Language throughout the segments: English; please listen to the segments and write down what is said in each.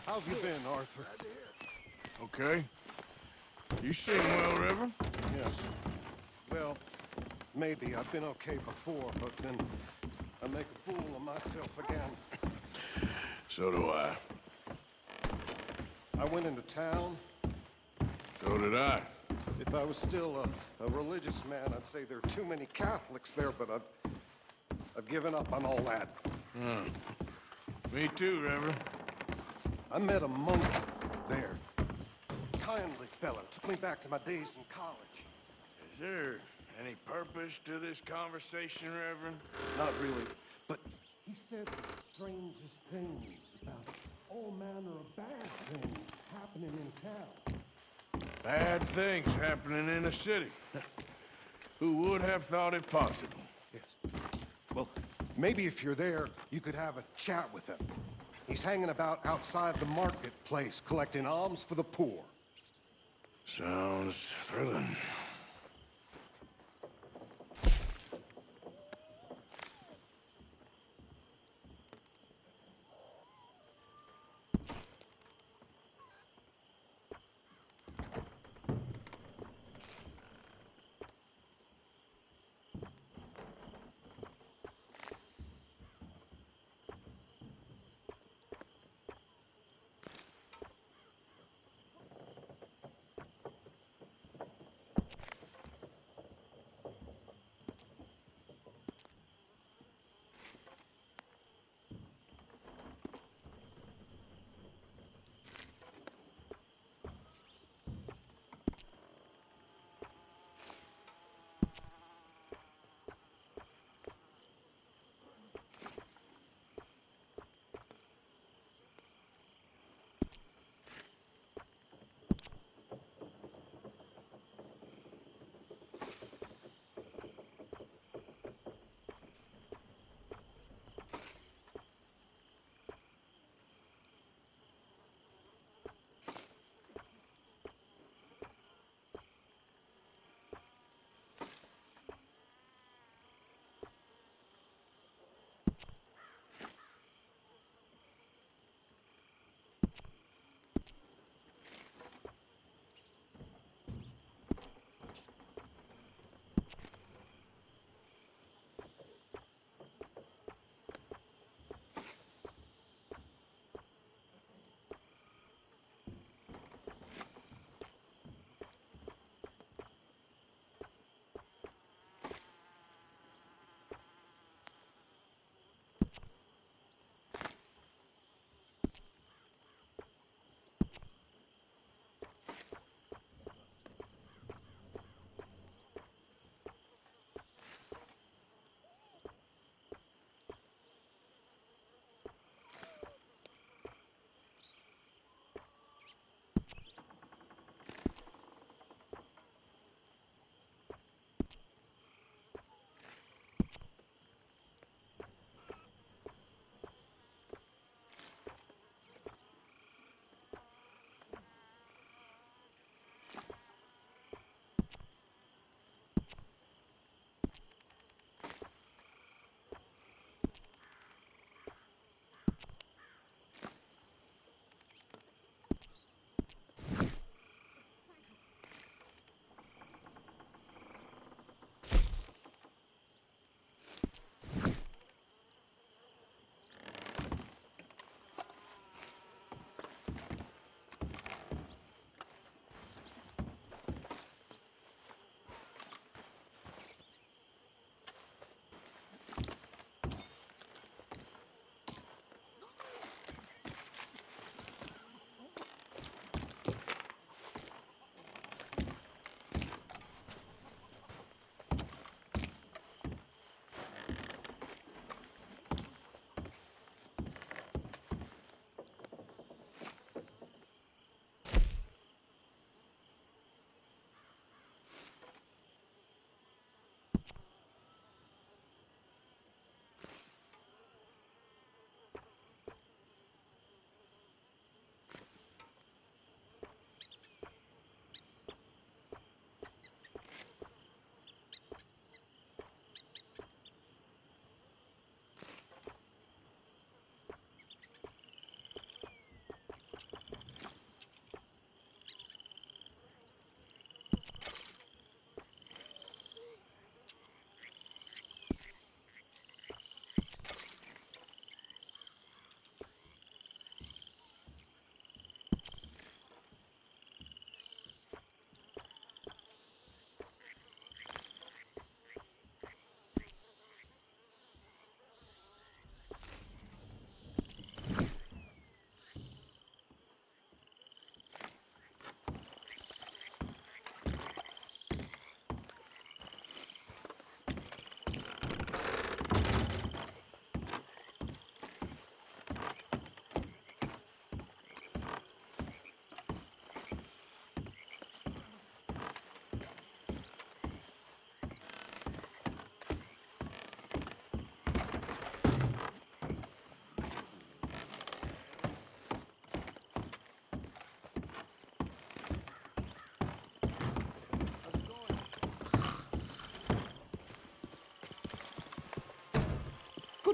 How have you been, Arthur? Okay. You seem well, Reverend. Yes. Well, maybe. I've been okay before, but then I make a fool of myself again. So do I. I went into town. So did I. If I was still a religious man, I'd say there are too many Catholics there, but I've given up on all that. Me too, Reverend. I met a monk there. Kindly fellow. Took me back to my days in college. Is there any purpose to this conversation, Reverend? Not really, but he said the strangest things about all manner of bad things happening in town. Bad things happening in the city. Who would have thought it possible? Yes. Well, maybe if you're there, you could have a chat with him. He's hanging about outside the marketplace, collecting alms for the poor. Sounds thrilling.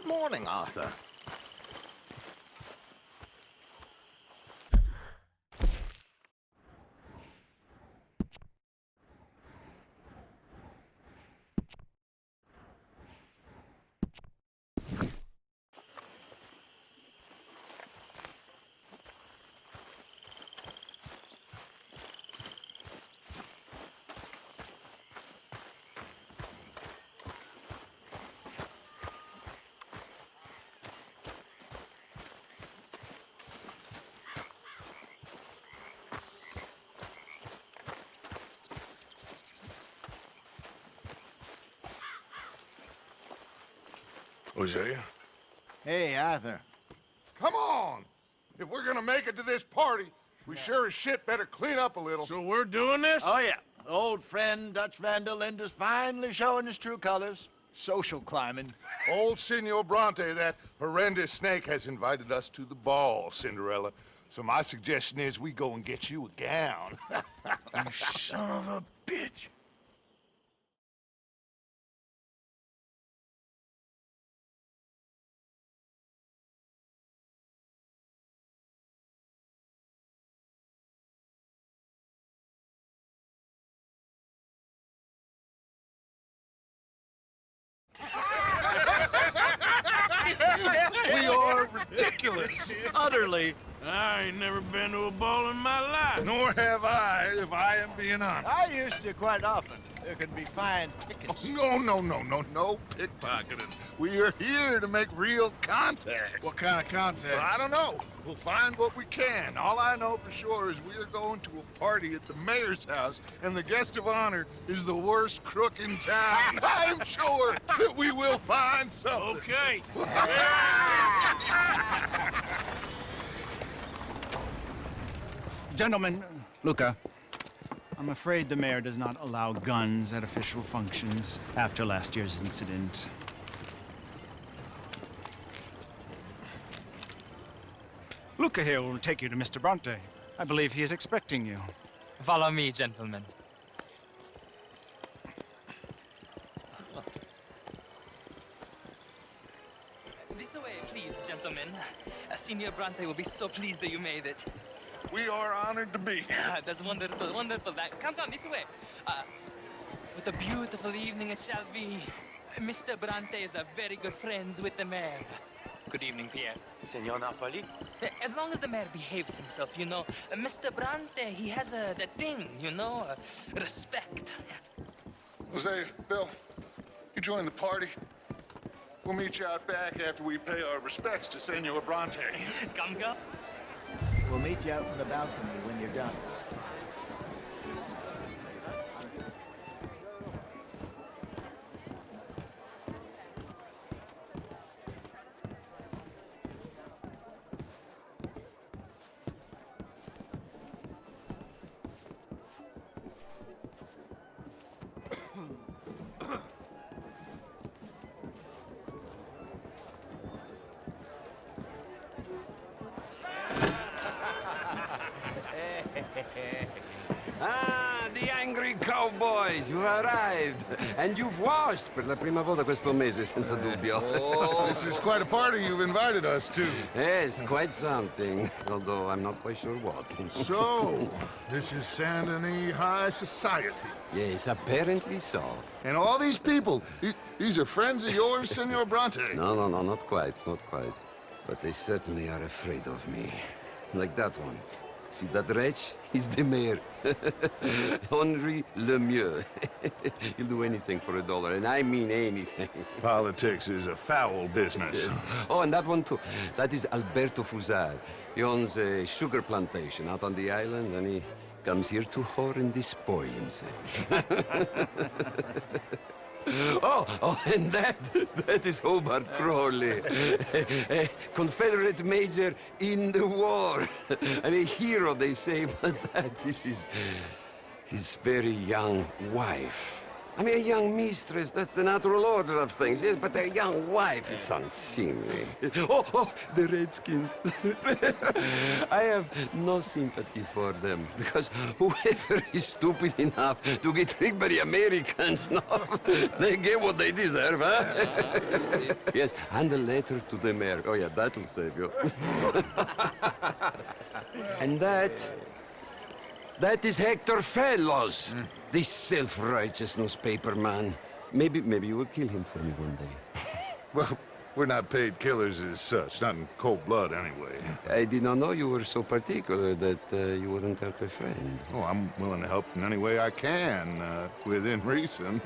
Good morning, Arthur. Hosea? Hey, Arthur. Come on! If we're gonna make it to this party, we sure as shit better clean up a little. So we're doing this? Oh, yeah. Old friend Dutch Van der Linde's finally showing his true colors. Social climbing. Old Senor Bronte, that horrendous snake, has invited us to the ball, Cinderella. So my suggestion is we go and get you a gown. You son of a bitch. We are ridiculous. Utterly. I ain't never been to a ball in my life. Nor have I, if I am being honest. I used to quite often. There can be fine pickings. No pickpocketing. We are here to make real contact. What kind of contact? Well, I don't know. We'll find what we can. All I know for sure is we are going to a party at the mayor's house, and the guest of honor is the worst crook in town. I'm sure that we will find something. Okay. Gentlemen, Luca, I'm afraid the mayor does not allow guns at official functions after last year's incident. Luca here will take you to Mr. Bronte. I believe he is expecting you. Follow me, gentlemen. This way, please, gentlemen. Senior Bronte will be so pleased that you made it. We are honored to be here. That's wonderful, wonderful. Come, this way. What a beautiful evening it shall be. Mr. Bronte is a very good friends with the mayor. Good evening, Pierre. Senor Napoli? As long as the mayor behaves himself, you know. Mr. Bronte, he has that thing, you know, respect. Jose, Bill, you join the party. We'll meet you out back after we pay our respects to Senor Bronte. Come. We'll meet you out on the balcony when you're done. Ah, the angry cowboys, you arrived. And you've washed per la prima volta questo mese, senza dubbio. This is quite a party you've invited us to. Yes, quite something. Although I'm not quite sure what. So, this is Saint Denis High Society. Yes, apparently so. And all these people, these are friends of yours, Senor Bronte? No, not quite, not quite. But they certainly are afraid of me. Like that one. See that wretch? He's the mayor. Henri Lemieux. He'll do anything for $1, and I mean anything. Politics is a foul business. Yes. Oh, and that one too. That is Alberto Fusar. He owns a sugar plantation out on the island, and he comes here to whore and despoil himself. Oh, and that is Hobart Crawley, a Confederate major in the war. And a hero, they say, but that is his very young wife. I mean, a young mistress, that's the natural order of things, yes, but a young wife is unseemly. Oh, the Redskins. I have no sympathy for them, because whoever is stupid enough to get tricked by the Americans, no, they get what they deserve, huh? Yes, and a letter to the mayor. Oh, yeah, that'll save you. And that is Hector Fellows. This self-righteous newspaper man. Maybe you will kill him for me one day. Well, we're not paid killers as such, not in cold blood anyway. I did not know you were so particular that you wouldn't help a friend. Oh, I'm willing to help in any way I can, within reason.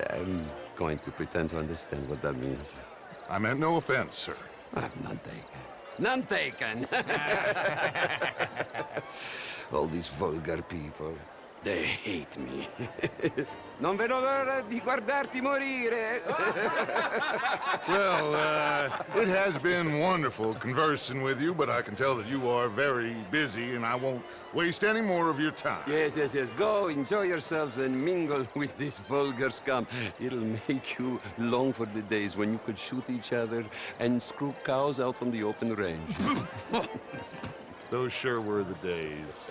I'm going to pretend to understand what that means. I meant no offense, sir. None taken. None taken! All these vulgar people. They hate me. Non vedo l'ora di guardarti morire. Well, it has been wonderful conversing with you, but I can tell that you are very busy, and I won't waste any more of your time. Yes. Go, enjoy yourselves, and mingle with this vulgar scum. It'll make you long for the days when you could shoot each other and screw cows out on the open range. Those sure were the days.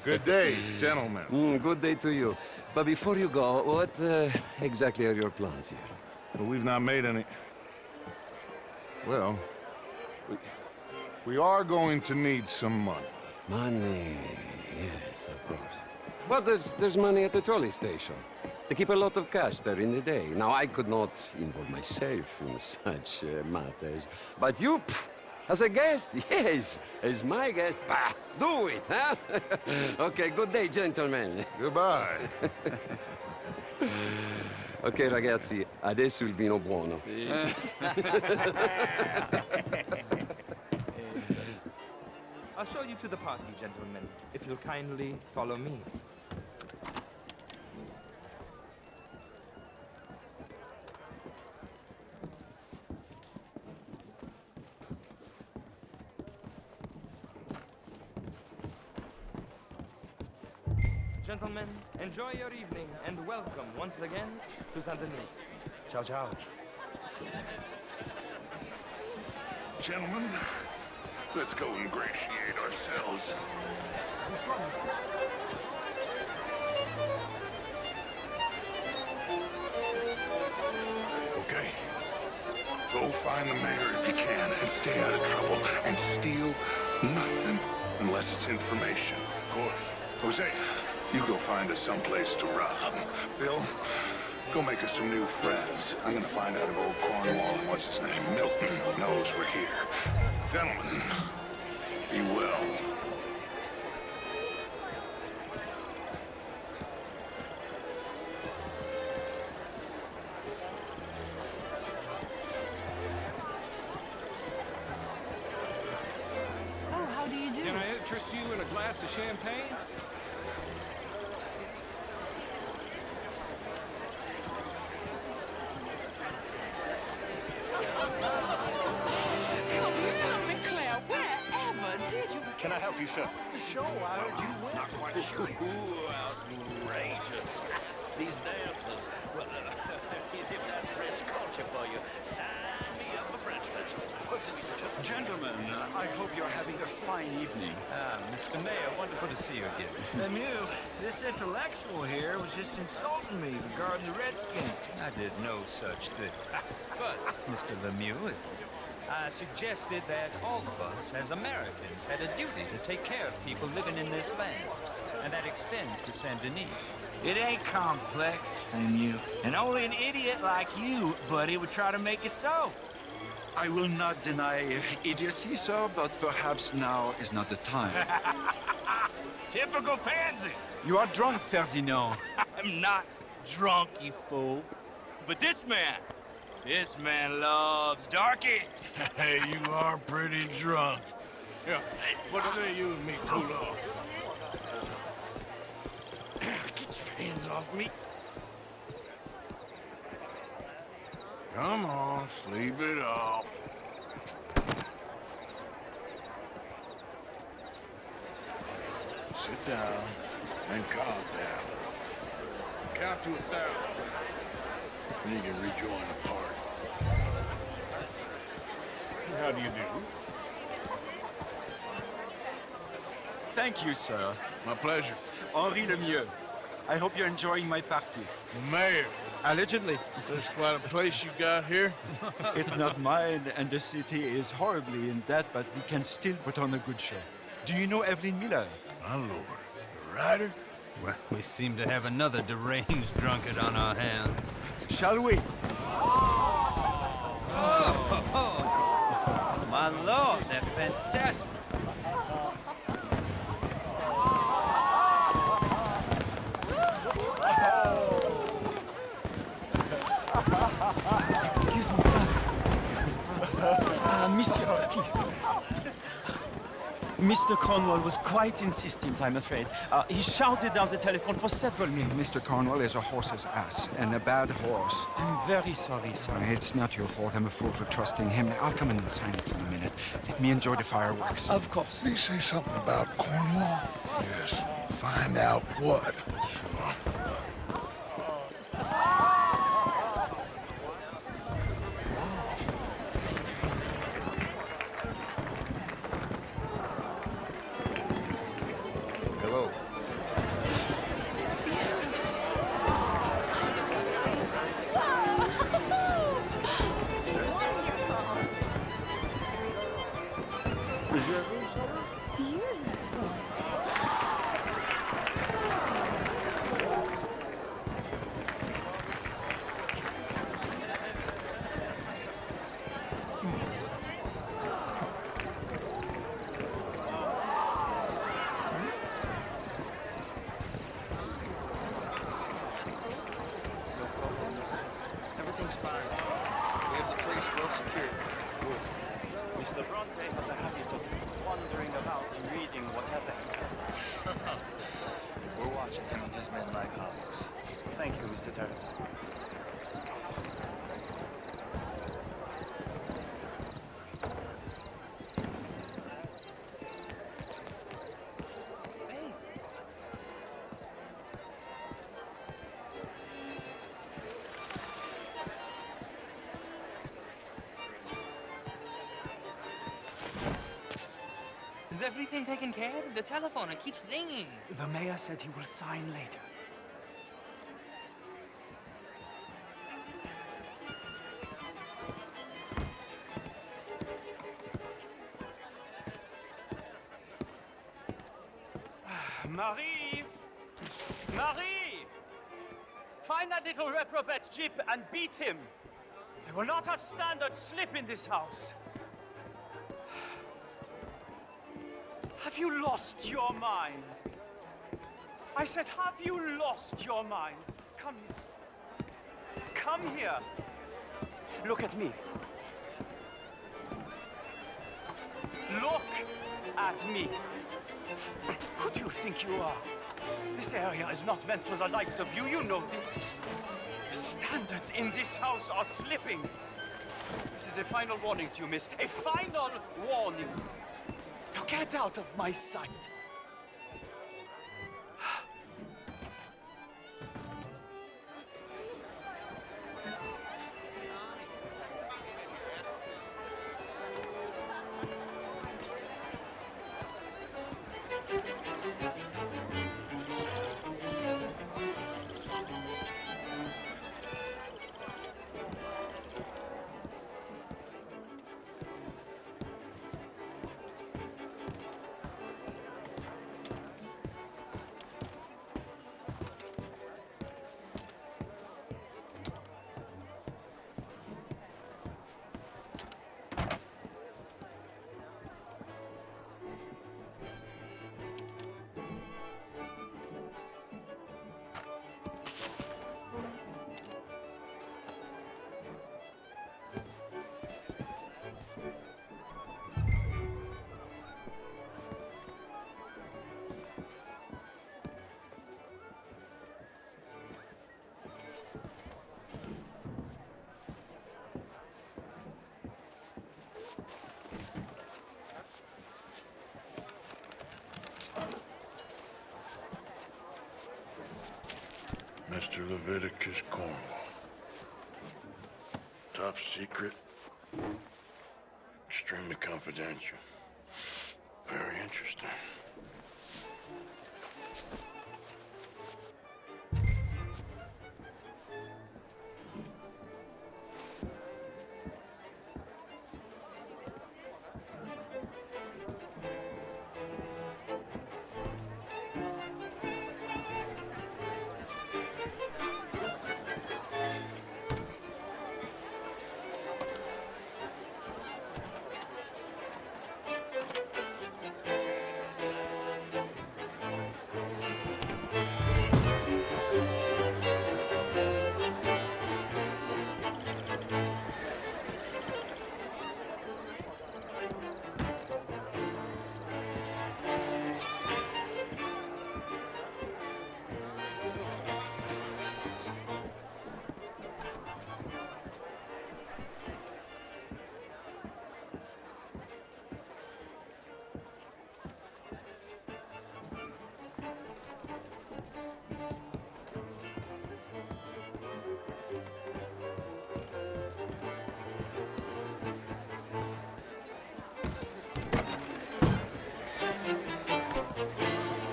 Good day, gentlemen. Good day to you. But before you go, what exactly are your plans here? Well, we've not made any... Well, we are going to need some money. Money, yes, of course. But there's money at the trolley station. They keep a lot of cash there in the day. Now, I could not involve myself in such matters. But you... As a guest, yes. As my guest, bah, do it, huh? Okay, good day, gentlemen. Goodbye. Ok, ragazzi, adesso il vino buono. I'll show you to the party, gentlemen, if you'll kindly follow me. Gentlemen, enjoy your evening and welcome once again to Saint Denis. Ciao, ciao. Gentlemen, let's go ingratiate ourselves. Okay. Go find the mayor if you can and stay out of trouble and steal nothing unless it's information. Of course. Hosea, you go find us someplace to rob. Bill, go make us some new friends. I'm gonna find out if old Cornwall and what's his name, Milton, knows we're here. Gentlemen, be well. Oh, how do you do? Can I interest you in a glass of champagne? Can I help you, sir? Show out you went. Not quite sure. Outrageous. These dancers. Well, if that French culture for you, sign me up for French lessons. Gentlemen, I hope you're having a fine evening. Mr. Mayor, wonderful to see you again. Lemieux, this intellectual here was just insulting me regarding the Redskins. I did no such thing. But, Mr. Lemieux, I suggested that all of us, as Americans, had a duty to take care of people living in this land. And that extends to Saint Denis. It ain't complex, Lemieux. And only an idiot like you, buddy, would try to make it so. I will not deny idiocy, sir, but perhaps now is not the time. Typical pansy. You are drunk, Ferdinand. I'm not drunk, you fool. But this man loves darkies. Hey, you are pretty drunk. Yeah, what say you and me cool off? Get your hands off me. Come on, sleep it off. Sit down and calm down. Count to 1,000. Then you can rejoin the party. How do you do? Thank you, sir. My pleasure. Henri Lemieux. I hope you're enjoying my party. Mayor. Allegedly. That's quite a place you got here. It's not mine, and the city is horribly in debt, but we can still put on a good show. Do you know Evelyn Miller? My lord. The writer? Well, we seem to have another deranged drunkard on our hands. Shall we? Oh, my lord, they're fantastic. Excuse me, brother. Monsieur, please. Mr. Cornwall was quite insistent, I'm afraid. He shouted down the telephone for several minutes. Mr. Cornwall is a horse's ass, and a bad horse. I'm very sorry, sir. It's not your fault. I'm a fool for trusting him. I'll come in and sign it in a minute. Let me enjoy the fireworks. Of course. Did he say something about Cornwall? Yes. Find out what. Sure. Hello. Everything's fine. We have the place well secured. Good. Mr. Bronte has a habit of wandering about and reading whatever. We're watching him and his men like hawks. Thank you, Mr. TERA. Is everything taken care of? The telephone, it keeps ringing. The mayor said he will sign later. Marie! Marie! Find that little reprobate Jip and beat him. I will not have standard slip in this house. Have you lost your mind? I said, have you lost your mind? Come here. Come here. Look at me. Look at me. Who do you think you are? This area is not meant for the likes of you. You know this. The standards in this house are slipping. This is a final warning to you, miss. A final warning. Now get out of my sight. Mr. Leviticus Cornwall. Top secret. Extremely confidential. Very interesting.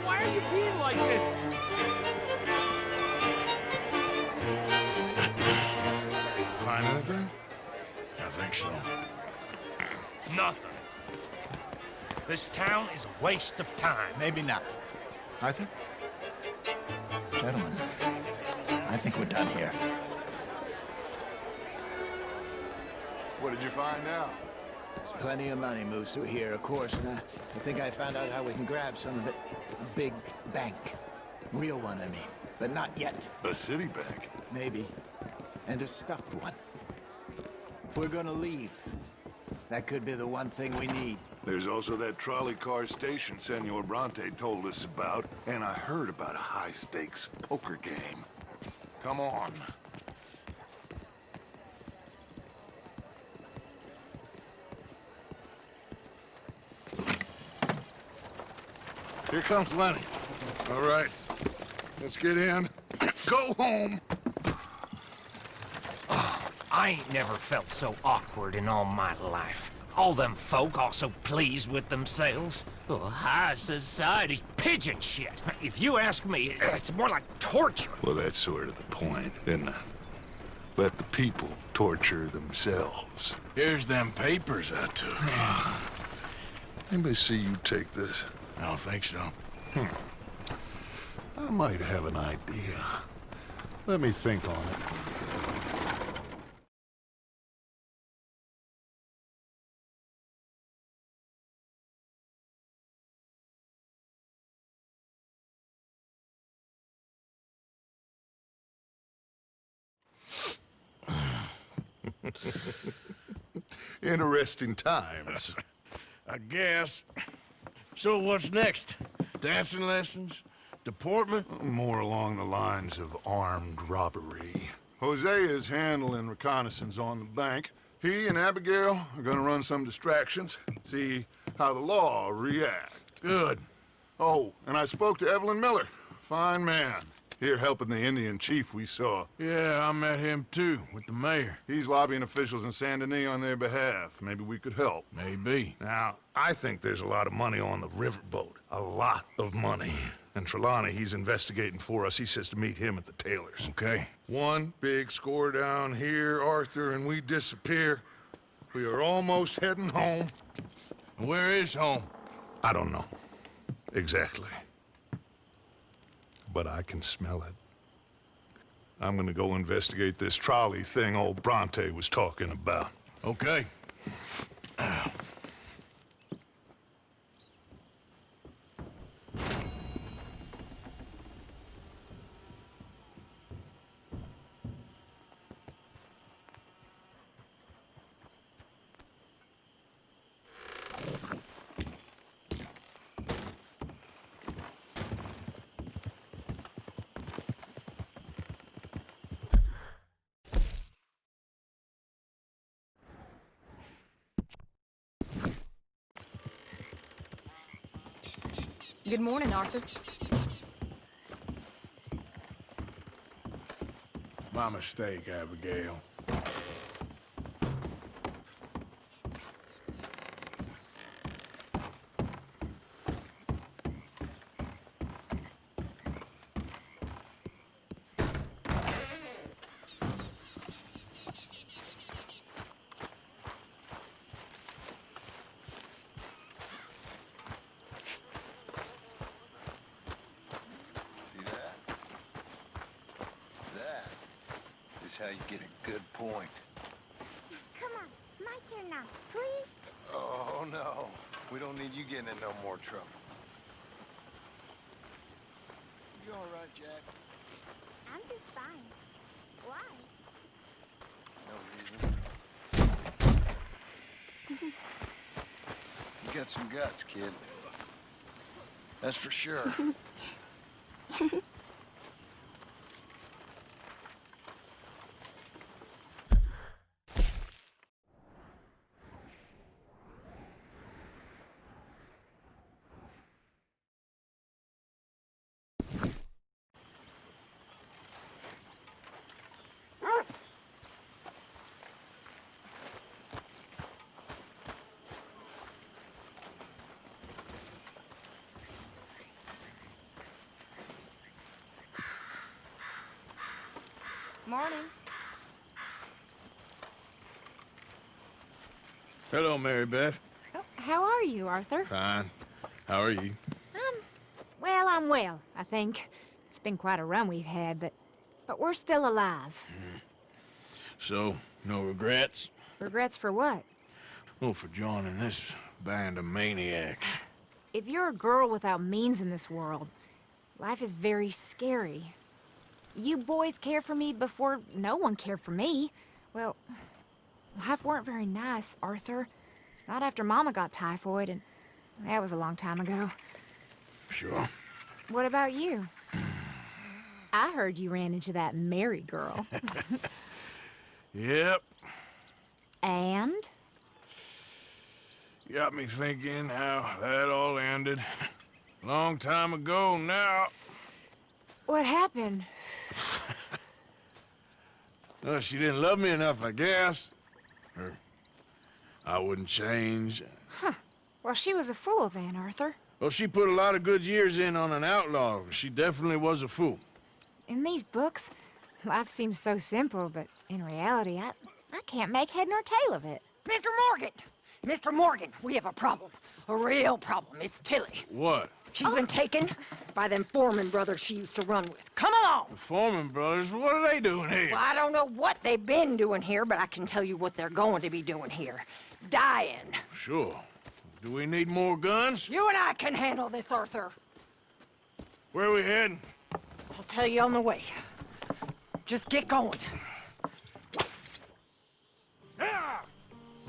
Why are you being like this? Find anything? I think so. Nothing. This town is a waste of time. Maybe not. Arthur? Gentlemen, I think we're done here. What did you find out? There's plenty of money moves through here, of course, and I think I found out how we can grab some of it. A big bank. Real one, I mean. But not yet. A city bank? Maybe. And a stuffed one. If we're gonna leave, that could be the one thing we need. There's also that trolley car station Senor Bronte told us about, and I heard about a high-stakes poker game. Come on. Here comes Lenny. All right, let's get in. Go home. I ain't never felt so awkward in all my life. All them folk all so pleased with themselves. Oh, high society's pigeon shit. If you ask me, it's more like torture. Well, that's sort of the point, isn't it? Let the people torture themselves. Here's them papers I took. Anybody see you take this? I don't think so. I might have an idea. Let me think on it. Interesting times. I guess. So what's next? Dancing lessons? Deportment? More along the lines of armed robbery. Hosea is handling reconnaissance on the bank. He and Abigail are gonna run some distractions, see how the law reacts. Good. Oh, and I spoke to Evelyn Miller. Fine man. Here helping the Indian chief we saw. Yeah, I met him too, with the mayor. He's lobbying officials in Saint Denis on their behalf. Maybe we could help. Maybe. Now, I think there's a lot of money on the riverboat. A lot of money. And Trelawney, he's investigating for us. He says to meet him at the Taylor's. Okay. One big score down here, Arthur, and we disappear. We are almost heading home. Where is home? I don't know. Exactly. But I can smell it. I'm gonna go investigate this trolley thing old Bronte was talking about. Okay. Good morning, Arthur. My mistake, Abigail. How you get a good point. Come on, my turn now, please. Oh, no. We don't need you getting in no more trouble. You all right, Jack? I'm just fine. Why? No reason. You got some guts, kid. That's for sure. Morning. Hello, Mary Beth. Oh, how are you, Arthur? Fine. How are you? Well, I'm well, I think. It's been quite a run we've had, but we're still alive. So, no regrets? Regrets for what? Well, for joining this band of maniacs. If you're a girl without means in this world, life is very scary. You boys cared for me before no one cared for me. Well, life weren't very nice, Arthur. Not after Mama got typhoid, and that was a long time ago. Sure. What about you? I heard you ran into that Mary girl. Yep. And? Got me thinking how that all ended. Long time ago now. What happened? Well, she didn't love me enough, I guess. Or I wouldn't change. Huh. Well, she was a fool then, Arthur. Well, she put a lot of good years in on an outlaw. She definitely was a fool. In these books, life seems so simple, but in reality, I can't make head nor tail of it. Mr. Morgan! Mr. Morgan, we have a problem. A real problem. It's Tilly. What? She's been taken by them Foreman brothers she used to run with. Come along! The Foreman brothers? What are they doing here? Well, I don't know what they've been doing here, but I can tell you what they're going to be doing here. Dying. Sure. Do we need more guns? You and I can handle this, Arthur. Where are we heading? I'll tell you on the way. Just get going.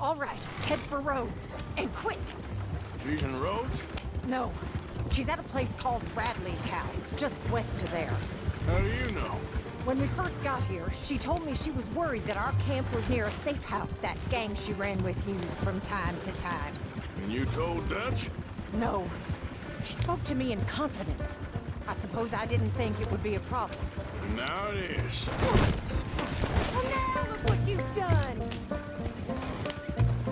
All right, head for Rhodes. And quick. She's in Rhodes? No. She's at a place called Bradley's house, just west of there. How do you know? When we first got here, she told me she was worried that our camp was near a safe house that gang she ran with used from time to time. And you told Dutch? No. She spoke to me in confidence. I suppose I didn't think it would be a problem. And now it is. Oh no! Look what you've done!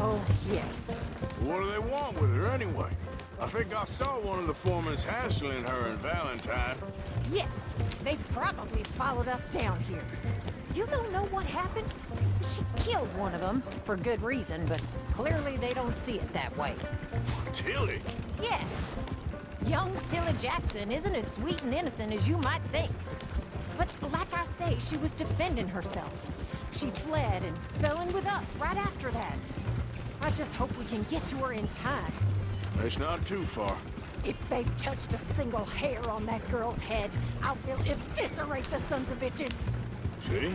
Oh, yes. What do they want with her anyway? I think I saw one of the foremans hassling her and Valentine. Yes, they probably followed us down here. You don't know what happened? She killed one of them, for good reason, but clearly they don't see it that way. Tilly? Yes. Young Tilly Jackson isn't as sweet and innocent as you might think. But like I say, she was defending herself. She fled and fell in with us right after that. I just hope we can get to her in time. It's not too far. If they've touched a single hair on that girl's head, I will eviscerate the sons of bitches. See?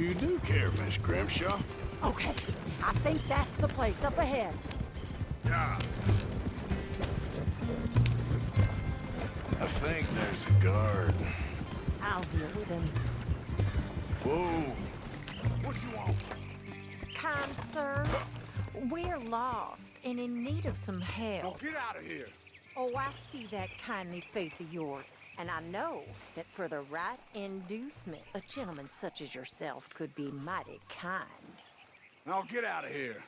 You do care, Miss Grimshaw. Okay, I think that's the place up ahead. Yeah. I think there's a guard. I'll deal with him. Whoa. What you want? Kind sir, we're lost and in need of some help. Get out of here. Oh, I see that kindly face of yours, and I know that for the right inducement, a gentleman such as yourself could be mighty kind. Now get out of here.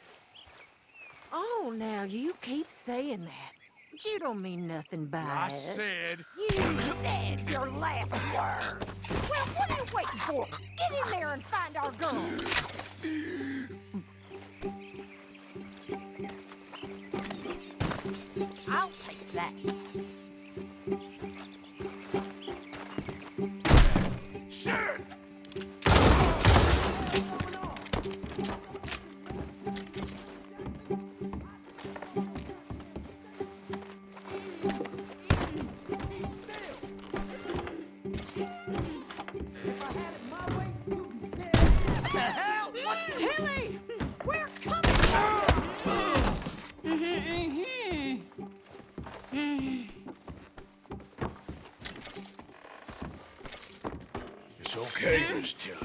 Oh, now you keep saying that. But you don't mean nothing by I it. said... You said your last words. Well, what are you waiting for? Get in there and find our girl. I'll take that. Shit! What the hell? What, Tilly? We're coming It's okay, Miss Tilly.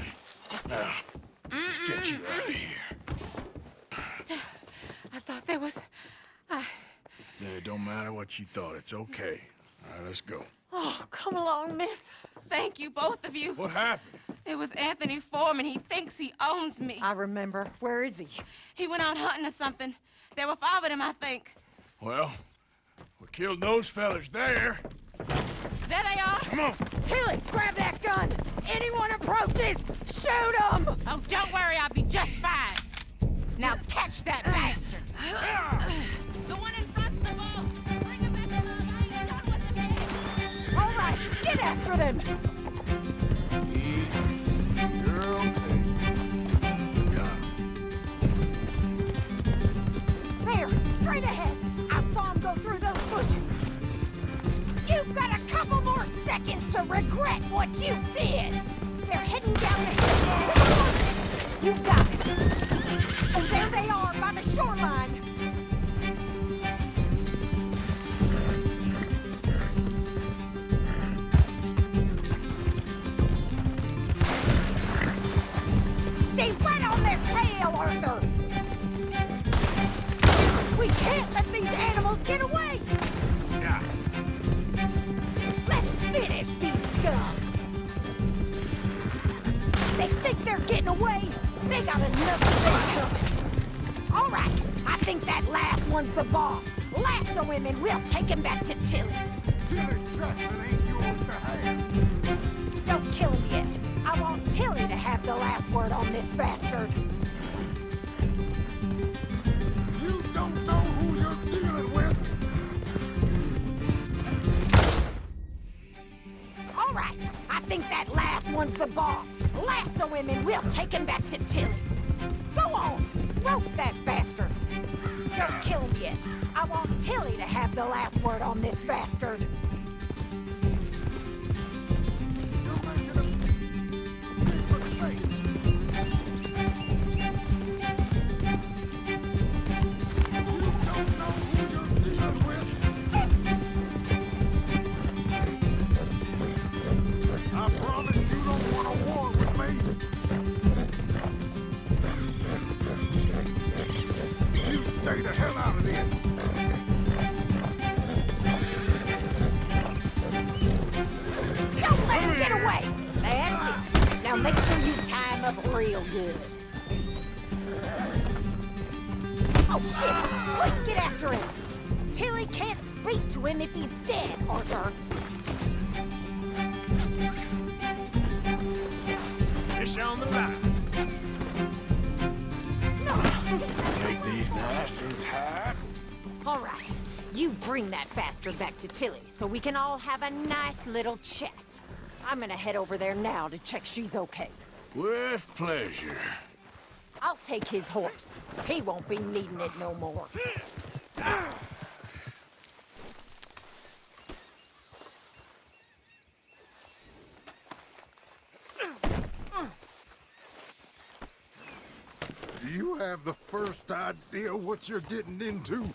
Now, let's get you out of here. I thought there was... It don't matter what you thought. It's okay. All right, let's go. Oh, come along, miss. Thank you, both of you. What happened? It was Anthony Foreman. He thinks he owns me. I remember. Where is he? He went out hunting or something. There were 5 of them, I think. Well, we killed those fellas there. There they are. Come on. Tilly, grab that gun. Anyone approaches, shoot them. Oh, don't worry. I'll be just fine. Now catch that bastard. The one in front's the ball. Bring him back alive. I ain't done with him yet. All right, get after them. Girl, There, straight ahead. I saw him go through those bushes. You've got a couple more seconds to regret what you did. They're heading down the hill to the north. You got it. Oh, there they are by the shoreline. Stay right on their tail, Arthur! We can't let these animals get away! Yeah. Let's finish these scum! They think they're getting away. They got another thing coming. All right, I think that last one's the boss. Lasso him and we'll take him back to Tilly. Tilly Jackson ain't yours to have. Don't kill him yet. I want Tilly to have the last word on this bastard. You don't know who you're dealing with. All right, I think that last one's the boss. Lasso him and we'll take him back to Tilly. Go on, rope that bastard. Don't kill him yet. I want Tilly to have the last word on this bastard. I promise you don't want a war with me. You stay the hell out of this. Don't let him get away. That's it. Now make sure you tie him up real good. Oh, shit. Quick, get after him. Tilly can't speak to him if he's dead, Arthur. Fish on the line. Take these nice and tight. All right. You bring that bastard back to Tilly so we can all have a nice little chat. I'm gonna head over there now to check she's okay. With pleasure. I'll take his horse. He won't be needing it no more. Do you have the first idea what you're getting into?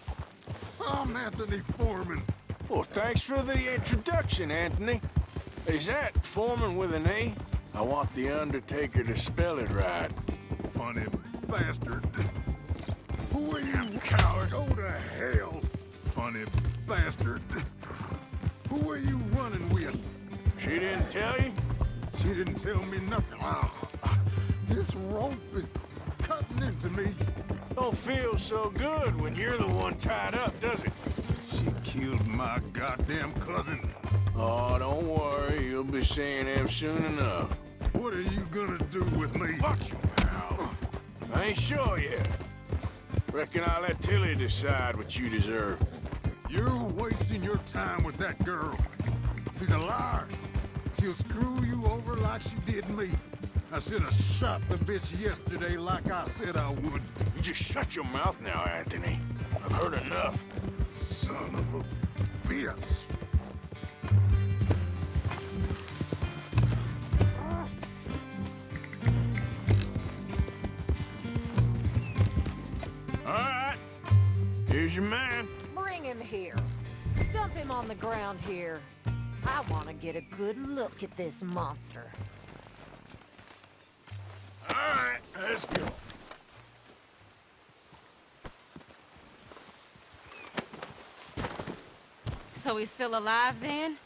I'm Anthony Foreman. Well, thanks for the introduction, Anthony. Is that Foreman with an A? I want the Undertaker to spell it right. Funny bastard. Who are you? Coward. Go to hell. Funny bastard. Who are you running with? She didn't tell you? She didn't tell me nothing. This rope is cutting into me. Don't feel so good when you're the one tied up, does it? She killed my goddamn cousin. Oh, don't worry. You'll be seeing him soon enough. What are you gonna do with me? Watch your mouth. I ain't sure yet. Reckon I'll let Tilly decide what you deserve. You're wasting your time with that girl. She's a liar. She'll screw you over like she did me. I should have shot the bitch yesterday like I said I would. You just shut your mouth now, Anthony. I've heard enough. Son of a bitch. All right. Here's your man. Bring him here. Dump him on the ground here. I want to get a good look at this monster. All right, let's go. So he's still alive then?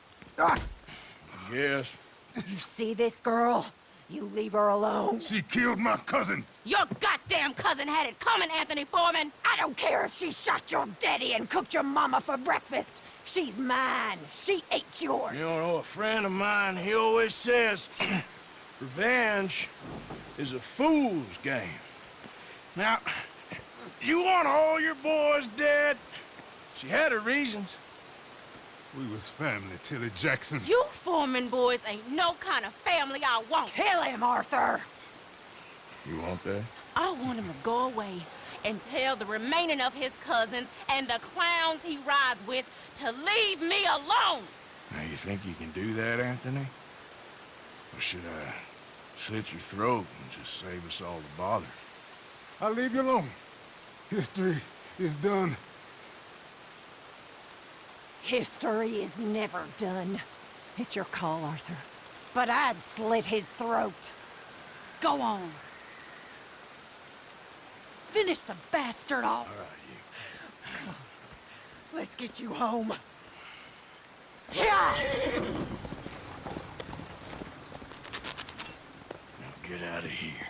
Yes. You see this girl? You leave her alone. She killed my cousin. Your goddamn cousin had it coming, Anthony Foreman. I don't care if she shot your daddy and cooked your mama for breakfast. She's mine. She ate yours. You know, a friend of mine, he always says, revenge is a fool's game. Now, you want all your boys dead? She had her reasons. We was family, Tilly Jackson. You Foreman boys ain't no kind of family I want. Kill him, Arthur. You want that? I want him to go away and tell the remaining of his cousins and the clowns he rides with to leave me alone. Now, you think you can do that, Anthony? Or should I slit your throat and just save us all the bother? I'll leave you alone. History is done. History is never done. It's your call, Arthur. But I'd slit his throat. Go on. Finish the bastard off. All right, you. Come on. Let's get you home. Yeah! Now get out of here.